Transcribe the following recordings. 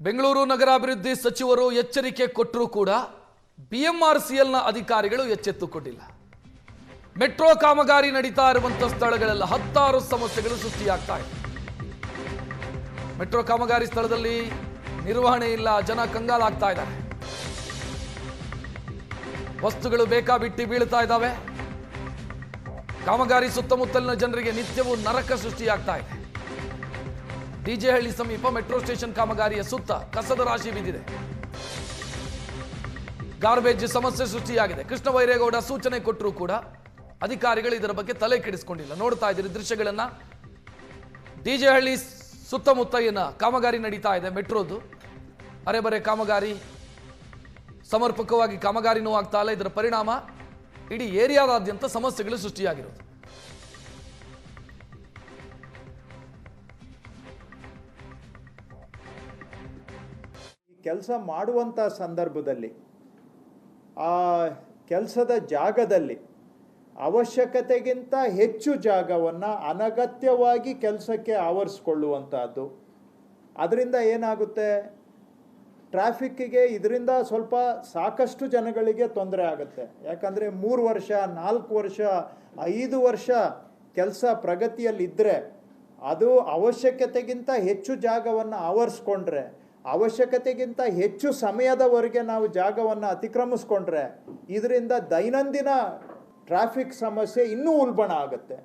ಬೆಂಗಳೂರು ನಗರಾಭಿವೃದ್ಧಿ ಸಚಿವರು ಎಚ್ಚರಿಕೆ ಕೊಟ್ಟರೂ ಕೂಡ ಬಿಎಂಆರ್ಸಿಎಲ್ನ ಅಧಿಕಾರಿಗಳು ಎಚ್ಚೆತ್ತುಕೊಂಡಿಲ್ಲ. ಮೆಟ್ರೋ ಕಾಮಗಾರಿ ನಡೀತಾ ಇರುವಂತಹ ಸ್ಥಳಗಳೆಲ್ಲ ಹತ್ತಾರು ಸಮಸ್ಯೆಗಳು ಸೃಷ್ಟಿಯಾಗ್ತಾ ಇದೆ. ಮೆಟ್ರೋ ಕಾಮಗಾರಿ ಸ್ಥಳದಲ್ಲಿ ನಿರ್ವಹಣೆ ಇಲ್ಲ, ಜನ ಕಂಗಾಲಾಗ್ತಾ ಇದ್ದಾರೆ. ವಸ್ತುಗಳು ಬೇಕಾಬಿಟ್ಟಿ ಬೀಳ್ತಾ ಇದ್ದಾವೆ. ಕಾಮಗಾರಿ ಸುತ್ತಮುತ್ತಲಿನ ಜನರಿಗೆ ನಿತ್ಯವೂ ನರಕ ಸೃಷ್ಟಿಯಾಗ್ತಾ ಇದೆ. ಡಿಜೆಹಳ್ಳಿ ಸಮೀಪ ಮೆಟ್ರೋ ಸ್ಟೇಷನ್ ಕಾಮಗಾರಿಯ ಸುತ್ತ ಕಸದ ರಾಶಿ ಬಿದ್ದಿದೆ. ಗಾರ್ಬೇಜ್ ಸಮಸ್ಯೆ ಸೃಷ್ಟಿಯಾಗಿದೆ. ಕೃಷ್ಣ ಬೈರೇಗೌಡ ಸೂಚನೆ ಕೊಟ್ಟರೂ ಕೂಡ ಅಧಿಕಾರಿಗಳು ಇದರ ಬಗ್ಗೆ ತಲೆ ಕೆಡಿಸಿಕೊಂಡಿಲ್ಲ. ನೋಡ್ತಾ ಇದ್ದೀರಿ ದೃಶ್ಯಗಳನ್ನ. ಡಿಜೆಹಳ್ಳಿ ಸುತ್ತಮುತ್ತ ಏನ ಕಾಮಗಾರಿ ನಡೀತಾ ಇದೆ ಮೆಟ್ರೋದು. ಅರೆಬರೆ ಕಾಮಗಾರಿ, ಸಮರ್ಪಕವಾಗಿ ಕಾಮಗಾರಿನೂ ಆಗ್ತಾ ಇಲ್ಲ. ಇದರ ಪರಿಣಾಮ ಇಡೀ ಏರಿಯಾದಾದ್ಯಂತ ಸಮಸ್ಯೆಗಳು ಸೃಷ್ಟಿಯಾಗಿರೋದು. ಕೆಲಸ ಮಾಡುವಂಥ ಸಂದರ್ಭದಲ್ಲಿ ಆ ಕೆಲಸದ ಜಾಗದಲ್ಲಿ ಅವಶ್ಯಕತೆಗಿಂತ ಹೆಚ್ಚು ಜಾಗವನ್ನು ಅನಗತ್ಯವಾಗಿ ಕೆಲಸಕ್ಕೆ ಆವರಿಸ್ಕೊಳ್ಳುವಂಥದ್ದು. ಅದರಿಂದ ಏನಾಗುತ್ತೆ, ಟ್ರಾಫಿಕ್ಕಿಗೆ ಇದರಿಂದ ಸ್ವಲ್ಪ ಸಾಕಷ್ಟು ಜನಗಳಿಗೆ ತೊಂದರೆ ಆಗುತ್ತೆ. ಯಾಕಂದರೆ 3 ವರ್ಷ 4 ವರ್ಷ 5 ವರ್ಷ ಕೆಲಸ ಪ್ರಗತಿಯಲ್ಲಿದ್ದರೆ ಅದು ಅವಶ್ಯಕತೆಗಿಂತ ಹೆಚ್ಚು ಜಾಗವನ್ನು ಆವರಿಸ್ಕೊಂಡ್ರೆ, ಅವಶ್ಯಕತೆಗಿಂತ ಹೆಚ್ಚು ಸಮಯದವರೆಗೆ ನಾವು ಜಾಗವನ್ನು ಅತಿಕ್ರಮಿಸ್ಕೊಂಡ್ರೆ ಇದರಿಂದ ದೈನಂದಿನ ಟ್ರಾಫಿಕ್ ಸಮಸ್ಯೆ ಇನ್ನೂ ಉಲ್ಬಣ ಆಗುತ್ತೆ.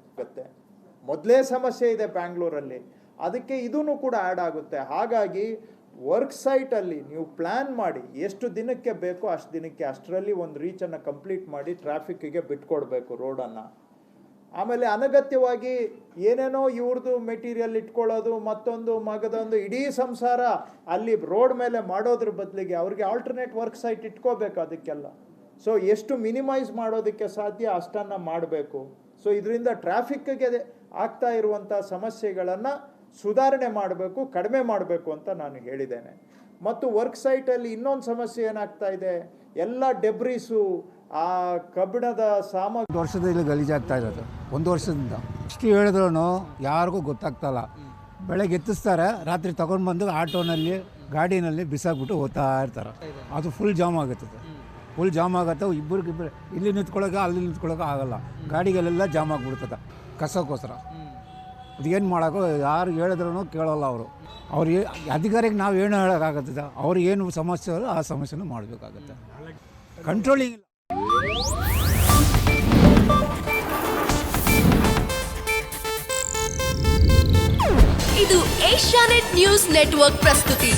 ಮೊದಲೇ ಸಮಸ್ಯೆ ಇದೆ ಬ್ಯಾಂಗ್ಳೂರಲ್ಲಿ, ಅದಕ್ಕೆ ಇದೂ ಕೂಡ ಆ್ಯಡ್ ಆಗುತ್ತೆ. ಹಾಗಾಗಿ ವರ್ಕ್ ಸೈಟಲ್ಲಿ ನೀವು ಪ್ಲ್ಯಾನ್ ಮಾಡಿ ಎಷ್ಟು ದಿನಕ್ಕೆ ಬೇಕೋ ಅಷ್ಟು ದಿನಕ್ಕೆ ಅಷ್ಟರಲ್ಲಿ ಒಂದು ರೀಚನ್ನು ಕಂಪ್ಲೀಟ್ ಮಾಡಿ ಟ್ರಾಫಿಕ್ಕಿಗೆ ಬಿಟ್ಕೊಡ್ಬೇಕು ರೋಡನ್ನು. ಆಮೇಲೆ ಅನಗತ್ಯವಾಗಿ ಏನೇನೋ ಇವ್ರದ್ದು ಮೆಟೀರಿಯಲ್ ಇಟ್ಕೊಳ್ಳೋದು, ಮತ್ತೊಂದು ಮಗದೊಂದು ಇಡೀ ಸಂಸಾರ ಅಲ್ಲಿ ರೋಡ್ ಮೇಲೆ ಮಾಡೋದ್ರ ಬದಲಿಗೆ ಅವ್ರಿಗೆ ಆಲ್ಟರ್ನೇಟ್ ವರ್ಕ್ ಸೈಟ್ ಇಟ್ಕೋಬೇಕು ಅದಕ್ಕೆಲ್ಲ. ಸೊ ಎಷ್ಟು ಮಿನಿಮೈಸ್ ಮಾಡೋದಕ್ಕೆ ಸಾಧ್ಯ ಅಷ್ಟನ್ನು ಮಾಡಬೇಕು. ಸೊ ಇದರಿಂದ ಟ್ರಾಫಿಕ್ಗೆ ಆಗ್ತಾ ಇರುವಂಥ ಸಮಸ್ಯೆಗಳನ್ನು ಸುಧಾರಣೆ ಮಾಡಬೇಕು, ಕಡಿಮೆ ಮಾಡಬೇಕು ಅಂತ ನಾನು ಹೇಳಿದ್ದೇನೆ. ಮತ್ತು ವರ್ಕ್ ಸೈಟಲ್ಲಿ ಇನ್ನೊಂದು ಸಮಸ್ಯೆ ಏನಾಗ್ತಾ ಇದೆ, ಎಲ್ಲ ಡೆಬ್ರೀಸು, ಆ ಕಬ್ಬಿಣದ ಸಾಮಗ್ರಿ ವರ್ಷದಲ್ಲಿ ಗಲೀಜಾಗ್ತಾ ಇರೋದು 1 ವರ್ಷದಿಂದ. ಇಷ್ಟು ಹೇಳಿದ್ರು ಯಾರಿಗೂ ಗೊತ್ತಾಗ್ತಾಯಿಲ್ಲ. ಬೆಳಗ್ಗೆ ಎತ್ತಿಸ್ತಾರೆ, ರಾತ್ರಿ ತೊಗೊಂಡು ಬಂದು ಆಟೋನಲ್ಲಿ ಗಾಡಿನಲ್ಲಿ ಬಿಸಾಕ್ಬಿಟ್ಟು ಹೋಗ್ತಾ ಇರ್ತಾರೆ. ಅದು ಫುಲ್ ಜಾಮ್ ಆಗುತ್ತದೆ. ಫುಲ್ ಜಾಮ್ ಆಗುತ್ತೆ. ಇಬ್ಬರಿಗಿಬ್ಬರು ಇಲ್ಲಿ ನಿಂತ್ಕೊಳ್ಳೋಕೆ ಅಲ್ಲಿ ನಿಂತ್ಕೊಳ್ಳೋಕೆ ಆಗಲ್ಲ. ಗಾಡಿಗಳೆಲ್ಲ ಜಾಮ್ ಆಗಿಬಿಡ್ತದೆ ಕಸಕ್ಕೋಸ್ಕರ. ಅದು ಏನು ಮಾಡೋಕ್ಕೋ, ಯಾರು ಹೇಳಿದ್ರೂ ಕೇಳೋಲ್ಲ ಅವರು. ಅವ್ರಿಗೆ ಅಧಿಕಾರಿಗೆ ನಾವು ಏನು ಹೇಳೋಕ್ಕಾಗುತ್ತದೆ, ಅವ್ರಿಗೆ ಏನು ಸಮಸ್ಯೆ ಆ ಸಮಸ್ಯೆನೂ ಮಾಡಬೇಕಾಗತ್ತೆ. ಕಂಟ್ರೋಲಿಂಗ್ ಇಲ್ಲ. ಇದು ಏಷ್ಯಾನೆಟ್ ನ್ಯೂಸ್ ನೆಟ್ವರ್ಕ್ ಪ್ರಸ್ತುತಿ.